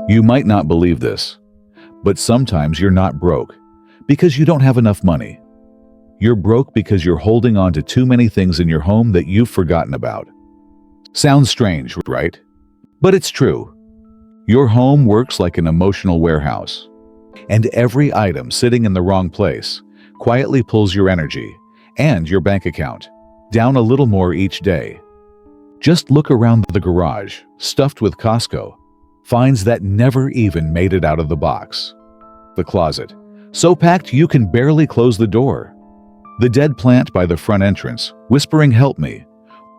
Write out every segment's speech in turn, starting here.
You might not believe this, but sometimes you're not broke because you don't have enough money. You're broke because you're holding on to too many things in your home that you've forgotten about. Sounds strange, right? But it's true. Your home works like an emotional warehouse, and every item sitting in the wrong place quietly pulls your energy and your bank account down a little more each day. Just look around the garage, stuffed with Costco finds that never even made it out of the box. The closet, so packed you can barely close the door. The dead plant by the front entrance, whispering "help me,"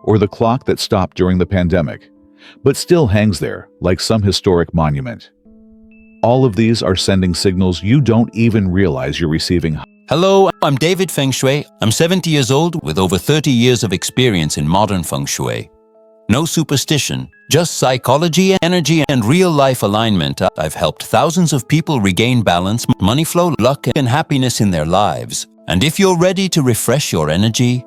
or the clock that stopped during the pandemic, but still hangs there like some historic monument. All of these are sending signals you don't even realize you're receiving. Hello, I'm David Feng Shui. I'm 70 years old with over 30 years of experience in modern Feng Shui. No superstition, just psychology, energy, and real-life alignment. I've helped thousands of people regain balance, money flow, luck, and happiness in their lives. And if you're ready to refresh your energy,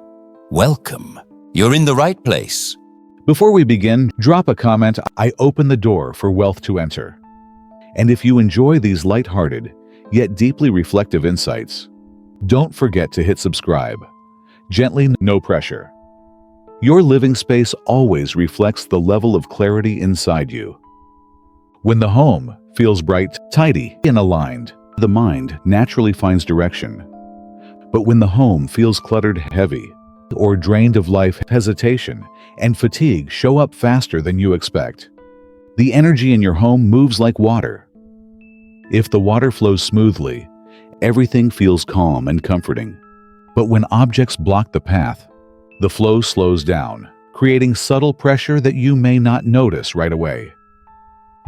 welcome. You're in the right place. Before we begin, drop a comment. I open the door for wealth to enter. And if you enjoy these light-hearted, yet deeply reflective insights, don't forget to hit subscribe. Gently, no pressure. Your living space always reflects the level of clarity inside you. When the home feels bright, tidy, and aligned, the mind naturally finds direction. But when the home feels cluttered, heavy, or drained of life, hesitation and fatigue show up faster than you expect. The energy in your home moves like water. If the water flows smoothly, everything feels calm and comforting. But when objects block the path, the flow slows down, creating subtle pressure that you may not notice right away.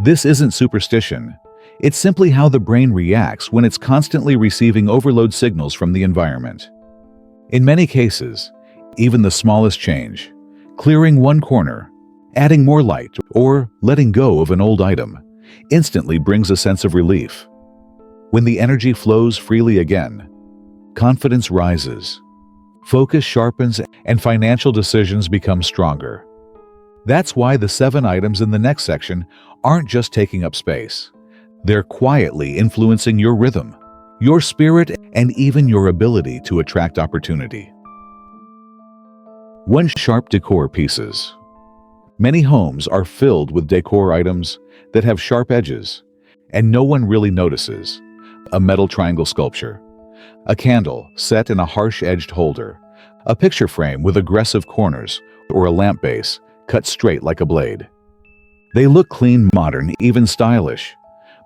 This isn't superstition. It's simply how the brain reacts when it's constantly receiving overload signals from the environment. In many cases, even the smallest change, clearing one corner, adding more light, or letting go of an old item, instantly brings a sense of relief. When the energy flows freely again, confidence rises, focus sharpens, and financial decisions become stronger. That's why the 7 items in the next section aren't just taking up space. They're quietly influencing your rhythm, your spirit, and even your ability to attract opportunity. 1. Sharp decor pieces. Many homes are filled with decor items that have sharp edges, and no one really notices. A metal triangle sculpture, a candle set in a harsh-edged holder, a picture frame with aggressive corners, or a lamp base cut straight like a blade. They look clean, modern, even stylish,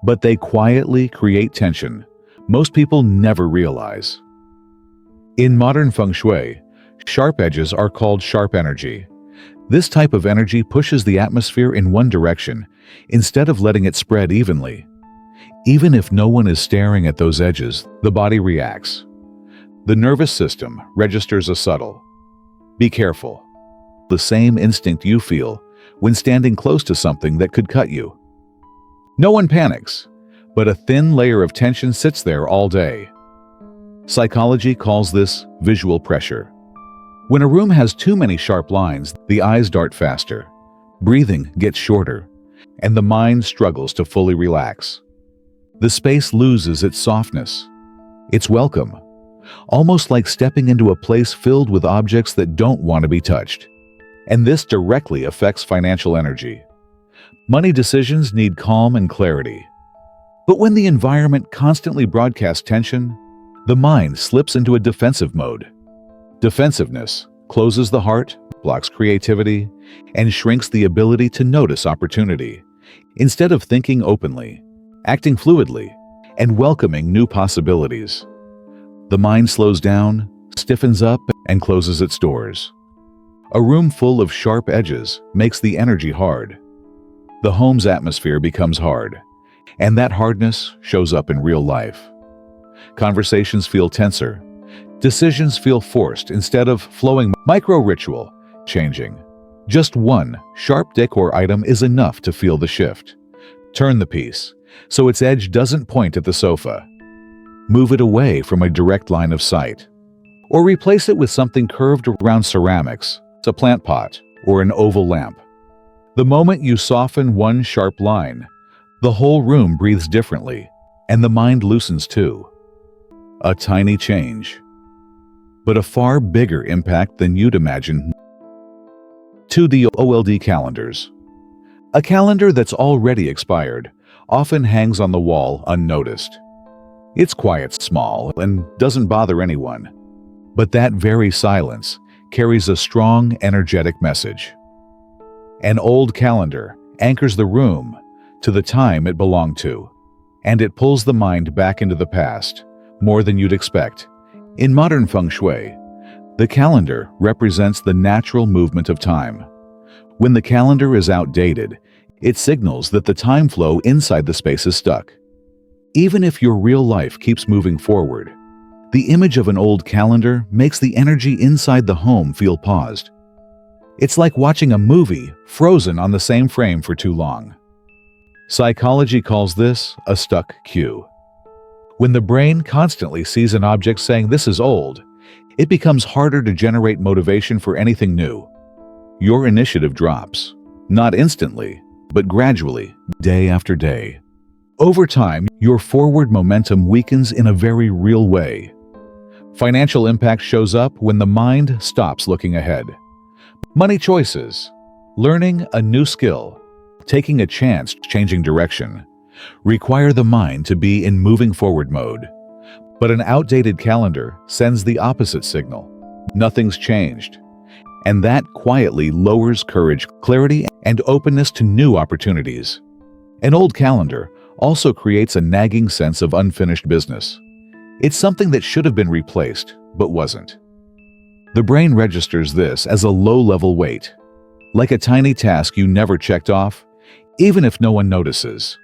but they quietly create tension most people never realize. In modern Feng Shui, sharp edges are called sharp energy. This type of energy pushes the atmosphere in one direction instead of letting it spread evenly. Even if no one is staring at those edges, the body reacts. The nervous system registers a subtle, "Be careful," the same instinct you feel when standing close to something that could cut you. No one panics, but a thin layer of tension sits there all day. Psychology calls this visual pressure. When a room has too many sharp lines, the eyes dart faster, breathing gets shorter, and the mind struggles to fully relax. The space loses its softness, its welcome, almost like stepping into a place filled with objects that don't want to be touched. And this directly affects financial energy. Money decisions need calm and clarity. But when the environment constantly broadcasts tension, the mind slips into a defensive mode. Defensiveness closes the heart, blocks creativity, and shrinks the ability to notice opportunity. Instead of thinking openly, acting fluidly, and welcoming new possibilities, the mind slows down, stiffens up, and closes its doors. A room full of sharp edges makes the energy hard. The home's atmosphere becomes hard, and that hardness shows up in real life. Conversations feel tenser. Decisions feel forced instead of flowing. Micro-ritual changing. Just one sharp decor item is enough to feel the shift. Turn the piece so its edge doesn't point at the sofa. Move it away from a direct line of sight. Or replace it with something curved around ceramics, a plant pot, or an oval lamp. The moment you soften one sharp line, The whole room breathes differently, and the mind loosens too. A tiny change, but a far bigger impact than you'd imagine. To the OLD calendars. A calendar that's already expired often hangs on the wall unnoticed. It's quiet, small, and doesn't bother anyone. But that very silence carries a strong, energetic message. An old calendar anchors the room to the time it belonged to, and it pulls the mind back into the past more than you'd expect. In modern Feng Shui, the calendar represents the natural movement of time. When the calendar is outdated, it signals that the time flow inside the space is stuck. Even if your real life keeps moving forward, the image of an old calendar makes the energy inside the home feel paused. It's like watching a movie frozen on the same frame for too long. Psychology calls this a stuck cue. When the brain constantly sees an object saying this is old, it becomes harder to generate motivation for anything new. Your initiative drops, not instantly, but gradually, day after day. Over time, your forward momentum weakens in a very real way. Financial impact shows up when the mind stops looking ahead. Money choices, learning a new skill, taking a chance, changing direction, require the mind to be in moving forward mode. But an outdated calendar sends the opposite signal. Nothing's changed. And that quietly lowers courage, clarity, and openness to new opportunities. An old calendar also creates a nagging sense of unfinished business. It's something that should have been replaced, but wasn't. The brain registers this as a low-level weight, like a tiny task you never checked off, even if no one notices.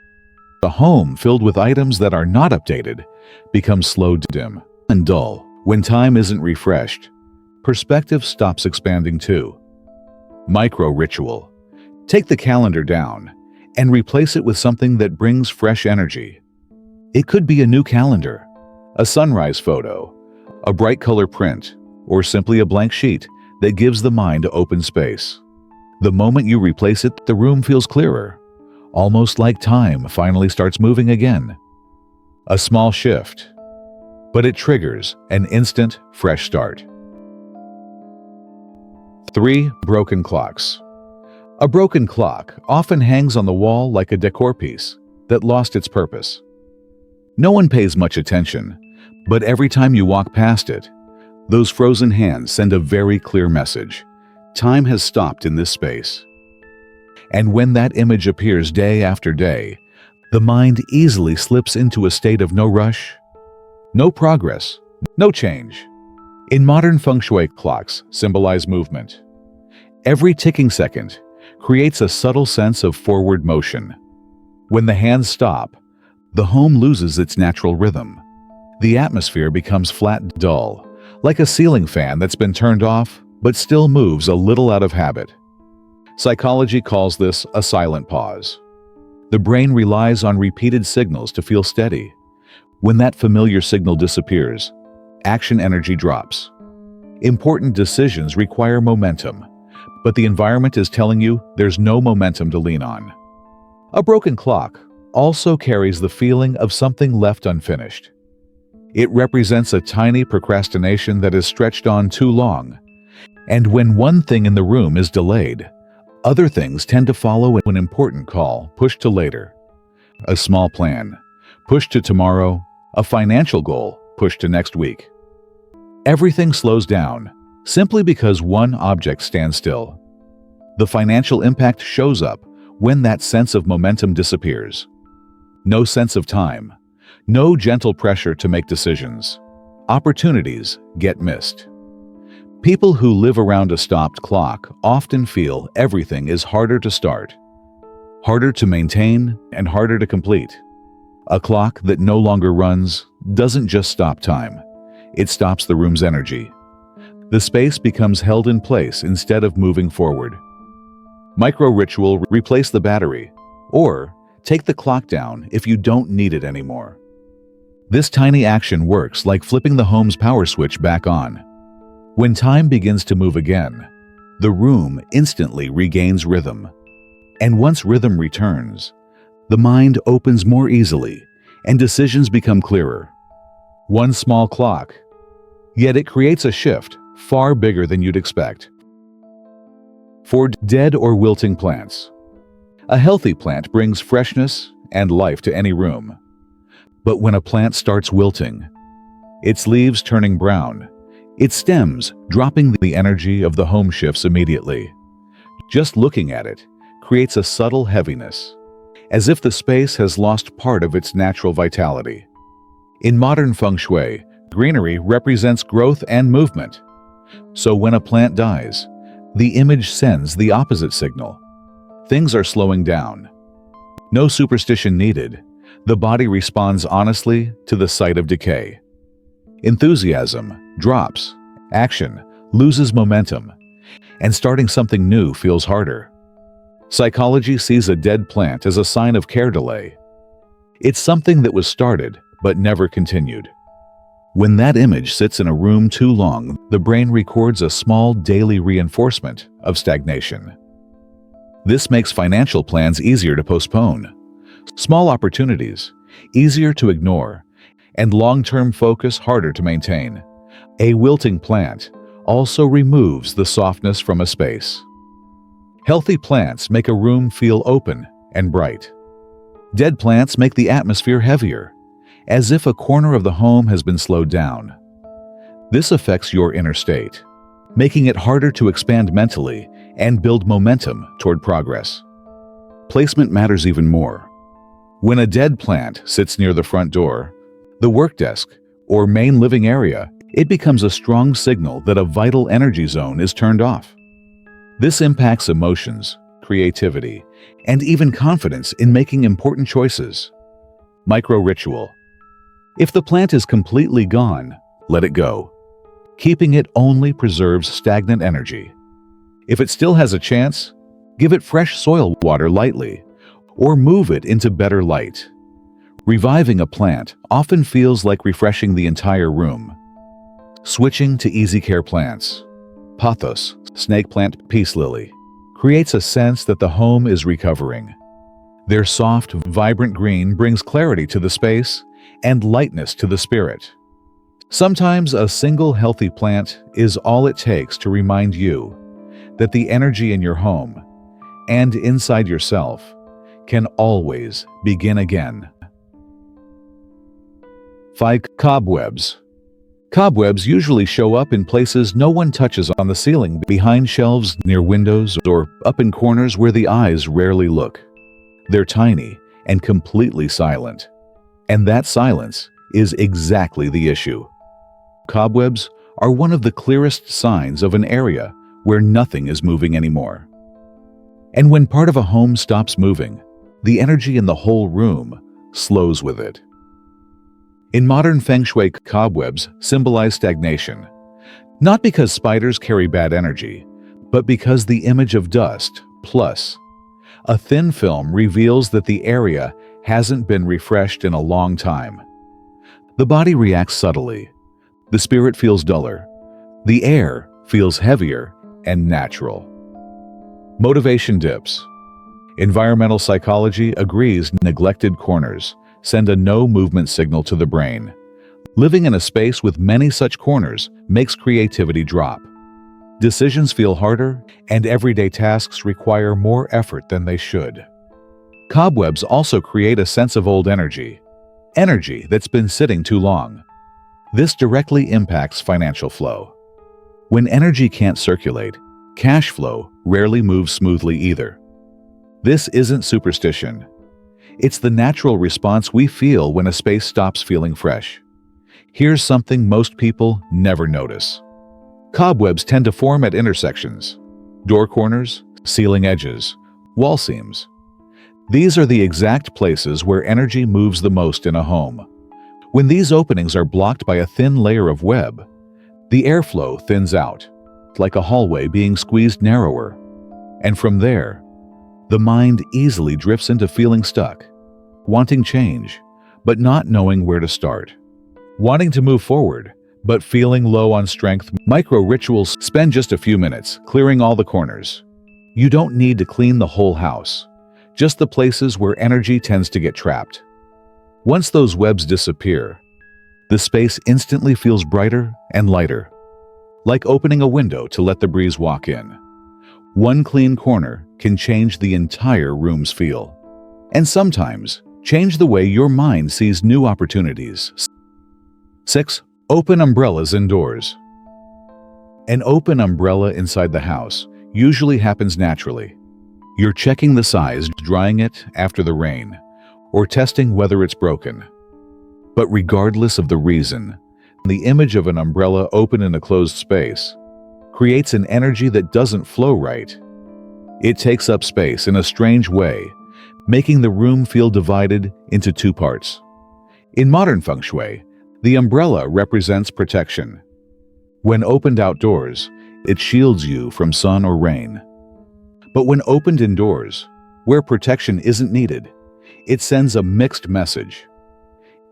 A home filled with items that are not updated becomes slow, dim, and dull. When time isn't refreshed, perspective stops expanding too. Micro-ritual. Take the calendar down and replace it with something that brings fresh energy. It could be a new calendar, a sunrise photo, a bright color print, or simply a blank sheet that gives the mind open space. The moment you replace it, the room feels clearer, almost like time finally starts moving again. A small shift, but it triggers an instant, fresh start. 3. Broken clocks. A broken clock often hangs on the wall like a decor piece that lost its purpose. No one pays much attention, but every time you walk past it, those frozen hands send a very clear message. Time has stopped in this space. And when that image appears day after day, the mind easily slips into a state of no rush, no progress, no change. In modern Feng Shui, clocks symbolize movement. Every ticking second creates a subtle sense of forward motion. When the hands stop, the home loses its natural rhythm. The atmosphere becomes flat, dull, like a ceiling fan that's been turned off but still moves a little out of habit. Psychology calls this a silent pause. The brain relies on repeated signals to feel steady. When that familiar signal disappears, action energy drops. Important decisions require momentum, but the environment is telling you there's no momentum to lean on. A broken clock also carries the feeling of something left unfinished. It represents a tiny procrastination that is stretched on too long. And when one thing in the room is delayed, other things tend to follow. An important call pushed to later. A small plan pushed to tomorrow. A financial goal pushed to next week. Everything slows down simply because one object stands still. The financial impact shows up when that sense of momentum disappears. No sense of time, no gentle pressure to make decisions. Opportunities get missed. People who live around a stopped clock often feel everything is harder to start, harder to maintain, and harder to complete. A clock that no longer runs doesn't just stop time, it stops the room's energy. The space becomes held in place instead of moving forward. Micro-ritual: replace the battery, or take the clock down if you don't need it anymore. This tiny action works like flipping the home's power switch back on. When time begins to move again, the room instantly regains rhythm. And once rhythm returns, The mind opens more easily, and decisions become clearer. One small clock, yet it creates a shift far bigger than you'd expect. For dead or wilting plants, a healthy plant brings freshness and life to any room. But when a plant starts wilting, its leaves turning brown, its stems dropping, the energy of the home shifts immediately. Just looking at it creates a subtle heaviness, as if the space has lost part of its natural vitality. In modern feng shui, greenery represents growth and movement. So when a plant dies, the image sends the opposite signal. Things are slowing down. No superstition needed. The body responds honestly to the sight of decay. Enthusiasm drops, action loses momentum, and starting something new feels harder. Psychology sees a dead plant as a sign of care delay. It's something that was started but never continued. When that image sits in a room too long, the brain records a small daily reinforcement of stagnation. This makes financial plans easier to postpone, small opportunities easier to ignore, and long-term focus harder to maintain. A wilting plant also removes the softness from a space. Healthy plants make a room feel open and bright. Dead plants make the atmosphere heavier, as if a corner of the home has been slowed down. This affects your inner state, making it harder to expand mentally and build momentum toward progress. Placement matters even more. When a dead plant sits near the front door, the work desk, or main living area, it becomes a strong signal that a vital energy zone is turned off. This impacts emotions, creativity, and even confidence in making important choices. Micro-ritual. If the plant is completely gone, let it go. Keeping it only preserves stagnant energy. If it still has a chance, give it fresh soil water lightly, or move it into better light. Reviving a plant often feels like refreshing the entire room. Switching to easy care plants. Pothos, snake plant, peace lily, creates a sense that the home is recovering. Their soft, vibrant green brings clarity to the space and lightness to the spirit. Sometimes a single healthy plant is all it takes to remind you that the energy in your home and inside yourself can always begin again. 5. Cobwebs. Cobwebs usually show up in places no one touches: on the ceiling, behind shelves, near windows, or up in corners where the eyes rarely look. They're tiny and completely silent. And that silence is exactly the issue. Cobwebs are one of the clearest signs of an area where nothing is moving anymore. And when part of a home stops moving, the energy in the whole room slows with it. In modern feng shui, cobwebs symbolize stagnation, not because spiders carry bad energy, but because the image of dust plus a thin film reveals that the area hasn't been refreshed in a long time. The body reacts subtly. The spirit feels duller. The air feels heavier and natural. Motivation dips. Environmental psychology agrees neglected corners send a no-movement signal to the brain. Living in a space with many such corners makes creativity drop. Decisions feel harder, and everyday tasks require more effort than they should. Cobwebs also create a sense of old energy that's been sitting too long. This directly impacts financial flow. When energy can't circulate, cash flow rarely moves smoothly either. This isn't superstition. It's the natural response we feel when a space stops feeling fresh. Here's something most people never notice. Cobwebs tend to form at intersections: door corners, ceiling edges, wall seams. These are the exact places where energy moves the most in a home. When these openings are blocked by a thin layer of web, the airflow thins out, like a hallway being squeezed narrower. And from there, the mind easily drifts into feeling stuck, wanting change, but not knowing where to start. Wanting to move forward, but feeling low on strength. Micro-rituals: spend just a few minutes clearing all the corners. You don't need to clean the whole house. just the places where energy tends to get trapped. Once those webs disappear, the space instantly feels brighter and lighter, like opening a window to let the breeze walk in. One clean corner can change the entire room's feel, and sometimes change the way your mind sees new opportunities. 6. Open umbrellas indoors. An open umbrella inside the house usually happens naturally. You're checking the size, drying it after the rain, or testing whether it's broken. But regardless of the reason, the image of an umbrella open in a closed space creates an energy that doesn't flow right. It takes up space in a strange way, making the room feel divided into two parts. In modern feng shui, the umbrella represents protection. When opened outdoors, it shields you from sun or rain. But when opened indoors, where protection isn't needed, it sends a mixed message.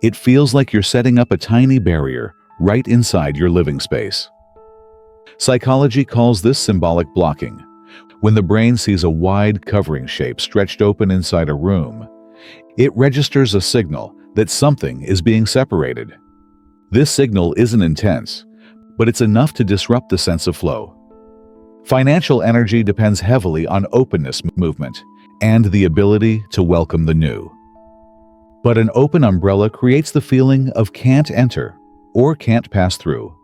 It feels like you're setting up a tiny barrier right inside your living space. Psychology calls this symbolic blocking. When the brain sees a wide covering shape stretched open inside a room, it registers a signal that something is being separated. This signal isn't intense, but it's enough to disrupt the sense of flow. Financial energy depends heavily on openness, movement, and the ability to welcome the new. But an open umbrella creates the feeling of can't enter or can't pass through.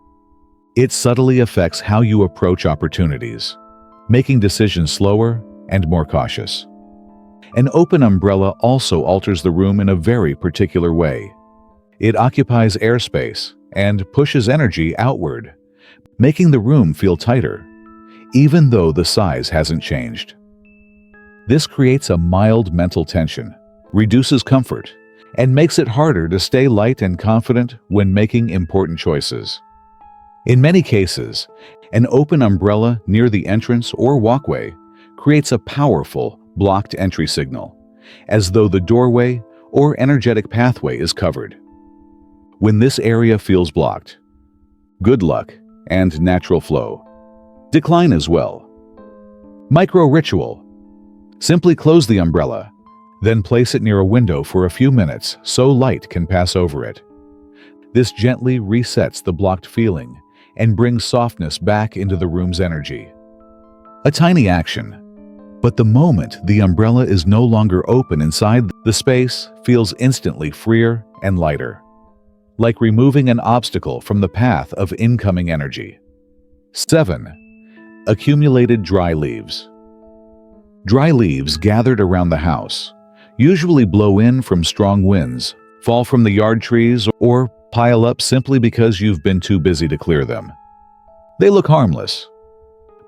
It subtly affects how you approach opportunities, making decisions slower and more cautious. An open umbrella also alters the room in a very particular way. It occupies airspace and pushes energy outward, making the room feel tighter, even though the size hasn't changed. This creates a mild mental tension, reduces comfort, and makes it harder to stay light and confident when making important choices. In many cases, an open umbrella near the entrance or walkway creates a powerful blocked entry signal, as though the doorway or energetic pathway is covered. When this area feels blocked, good luck and natural flow decline as well. Micro ritual. Simply close the umbrella, then place it near a window for a few minutes so light can pass over it. This gently resets the blocked feeling and brings softness back into the room's energy. A tiny action, but the moment the umbrella is no longer open inside, the space feels instantly freer and lighter, like removing an obstacle from the path of incoming energy. 7. Accumulated dry leaves. Dry leaves gathered around the house usually blow in from strong winds, fall from the yard trees, or pile up simply because you've been too busy to clear them. They look harmless,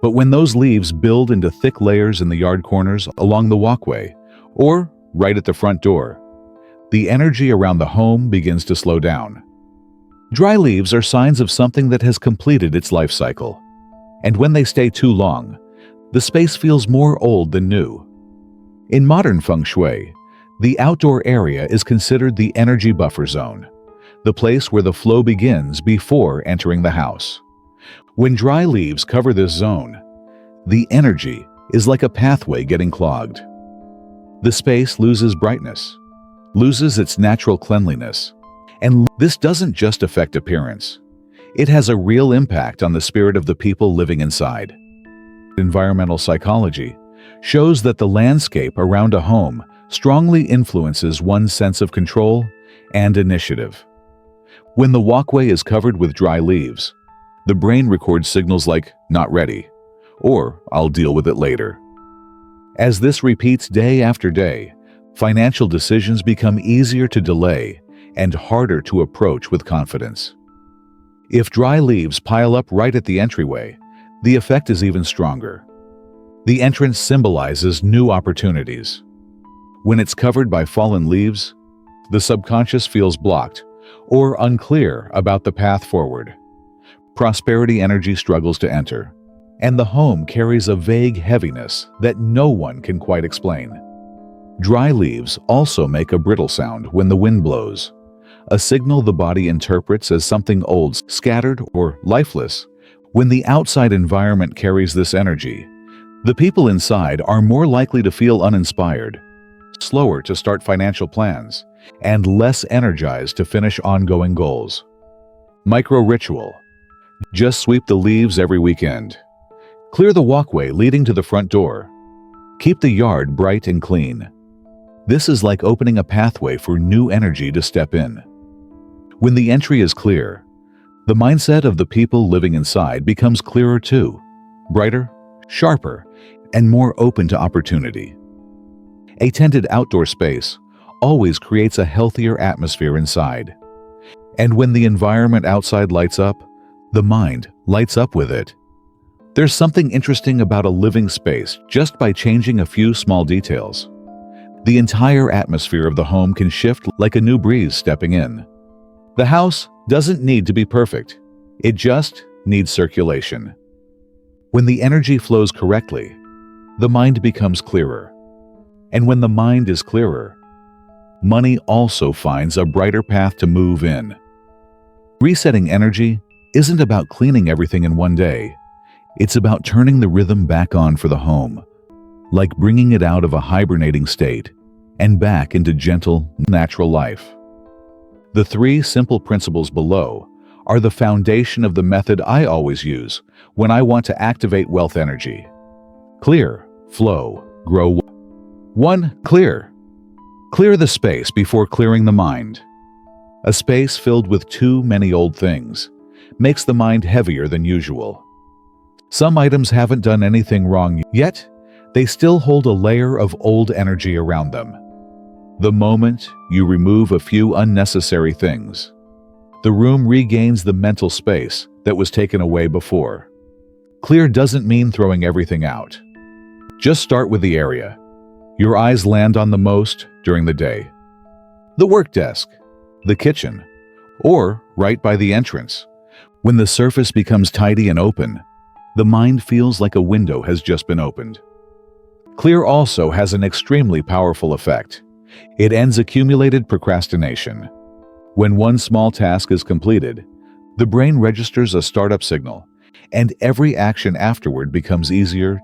but when those leaves build into thick layers in the yard corners, along the walkway, or right at the front door, the energy around the home begins to slow down. Dry leaves are signs of something that has completed its life cycle, and when they stay too long, the space feels more old than new. In modern feng shui, the outdoor area is considered the energy buffer zone, the place where the flow begins before entering the house. When dry leaves cover this zone, the energy is like a pathway getting clogged. The space loses brightness, loses its natural cleanliness, and this doesn't just affect appearance. It has a real impact on the spirit of the people living inside. Environmental psychology shows that the landscape around a home strongly influences one's sense of control and initiative. When the walkway is covered with dry leaves, the brain records signals like "not ready" or "I'll deal with it later." As this repeats day after day, financial decisions become easier to delay and harder to approach with confidence. If dry leaves pile up right at the entryway, the effect is even stronger. The entrance symbolizes new opportunities. When it's covered by fallen leaves, the subconscious feels blocked or unclear about the path forward. Prosperity energy struggles to enter, and the home carries a vague heaviness that no one can quite explain. Dry leaves also make a brittle sound when the wind blows, a signal the body interprets as something old, scattered, or lifeless. When the outside environment carries this energy, the people inside are more likely to feel uninspired, slower to start financial plans, and less energized to finish ongoing goals. Micro ritual. Just sweep the leaves every weekend. Clear the walkway leading to the front door. Keep the yard bright and clean. This is like opening a pathway for new energy to step in. When the entry is clear, the mindset of the people living inside becomes clearer too, brighter, sharper, and more open to opportunity. A tended outdoor space always creates a healthier atmosphere inside. And when the environment outside lights up, the mind lights up with it. There's something interesting about a living space just by changing a few small details. The entire atmosphere of the home can shift like a new breeze stepping in. The house doesn't need to be perfect. It just needs circulation. When the energy flows correctly, the mind becomes clearer. And when the mind is clearer, money also finds a brighter path to move in. Resetting energy isn't about cleaning everything in one day. It's about turning the rhythm back on for the home, like bringing it out of a hibernating state and back into gentle, natural life. The 3 simple principles below are the foundation of the method I always use when I want to activate wealth energy. Clear, flow, grow. 1. Clear. Clear the space before clearing the mind. A space filled with too many old things makes the mind heavier than usual. Some items haven't done anything wrong yet, they still hold a layer of old energy around them. The moment you remove a few unnecessary things, the room regains the mental space that was taken away before. Clear doesn't mean throwing everything out. Just start with the area your eyes land on the most during the day. The work desk, the kitchen, or right by the entrance. When the surface becomes tidy and open, the mind feels like a window has just been opened. Clear also has an extremely powerful effect. It ends accumulated procrastination. When one small task is completed, the brain registers a startup signal, and every action afterward becomes easier.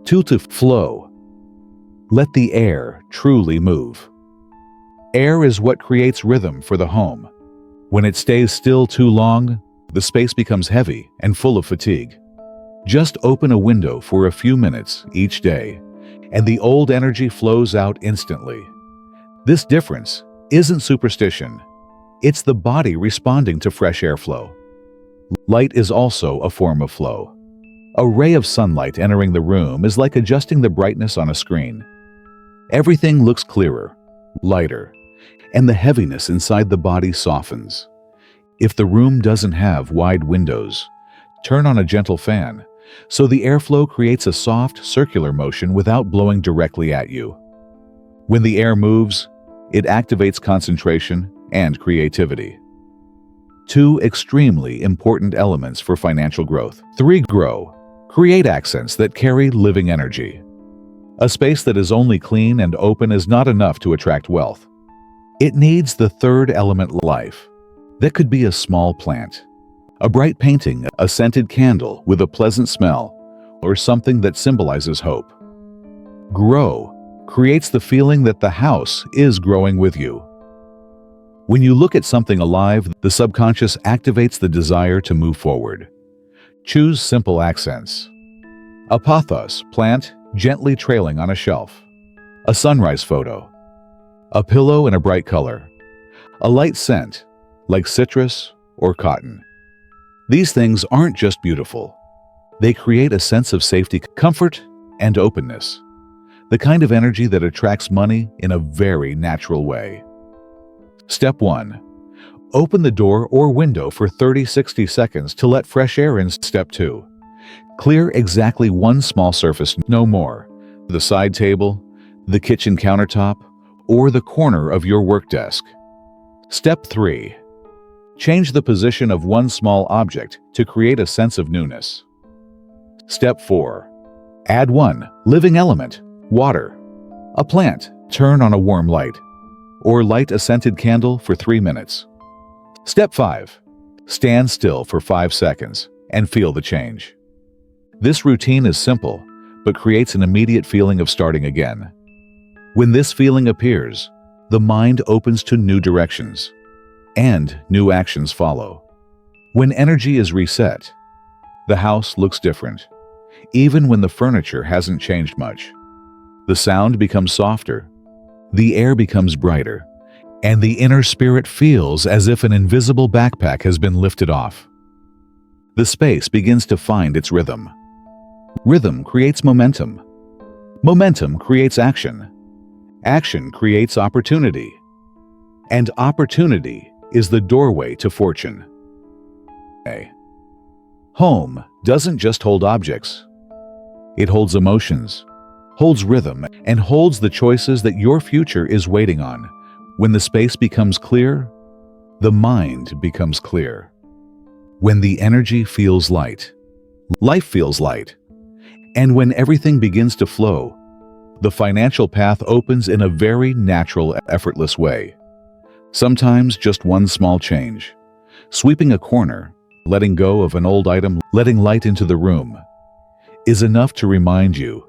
2. To flow. Let the air truly move. Air is what creates rhythm for the home. When it stays still too long, the space becomes heavy and full of fatigue. Just open a window for a few minutes each day, and the old energy flows out instantly. This difference isn't superstition. It's the body responding to fresh airflow. Light is also a form of flow. A ray of sunlight entering the room is like adjusting the brightness on a screen. Everything looks clearer, lighter, and the heaviness inside the body softens. If the room doesn't have wide windows, turn on a gentle fan, so the airflow creates a soft, circular motion without blowing directly at you. When the air moves, it activates concentration and creativity. 2 extremely important elements for financial growth. 3. Grow. Create accents that carry living energy. A space that is only clean and open is not enough to attract wealth. It needs the 3rd element, life. That could be a small plant, a bright painting, a scented candle with a pleasant smell, or something that symbolizes hope. Grow creates the feeling that the house is growing with you. When you look at something alive, the subconscious activates the desire to move forward. Choose simple accents. A pothos plant gently trailing on a shelf. A sunrise photo. A pillow in a bright color. A light scent, like citrus or cotton. These things aren't just beautiful. They create a sense of safety, comfort, and openness. The kind of energy that attracts money in a very natural way. Step 1. Open the door or window for 30-60 seconds to let fresh air in. Step 2. Clear exactly one small surface, no more. The side table, the kitchen countertop, or the corner of your work desk. Step 3. Change the position of one small object to create a sense of newness. Step 4. Add one living element, water. A plant, turn on a warm light. Or light a scented candle for 3 minutes. Step 5. Stand still for 5 seconds and feel the change. This routine is simple, but creates an immediate feeling of starting again. When this feeling appears, the mind opens to new directions, and new actions follow. When energy is reset, the house looks different, even when the furniture hasn't changed much. The sound becomes softer, the air becomes brighter, and the inner spirit feels as if an invisible backpack has been lifted off. The space begins to find its rhythm. Rhythm creates momentum. Momentum creates action. Action creates opportunity. And opportunity is the doorway to fortune. Home doesn't just hold objects. It holds emotions, holds rhythm, and holds the choices that your future is waiting on. When the space becomes clear, the mind becomes clear. When the energy feels light, life feels light. And when everything begins to flow, the financial path opens in a very natural, effortless way. Sometimes just one small change, sweeping a corner, letting go of an old item, letting light into the room, is enough to remind you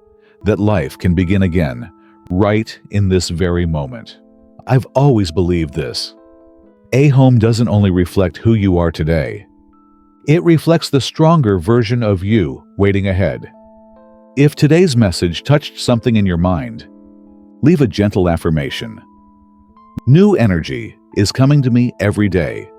that life can begin again, right in this very moment. I've always believed this. A home doesn't only reflect who you are today. It reflects the stronger version of you waiting ahead. If today's message touched something in your mind, leave a gentle affirmation. New energy is coming to me every day.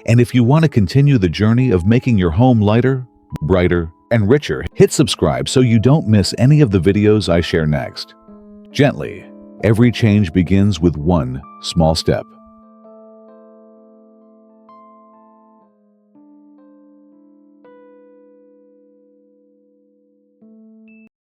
And if you want to continue the journey of making your home lighter, brighter, and richer, hit subscribe so you don't miss any of the videos I share next. Gently, every change begins with one small step.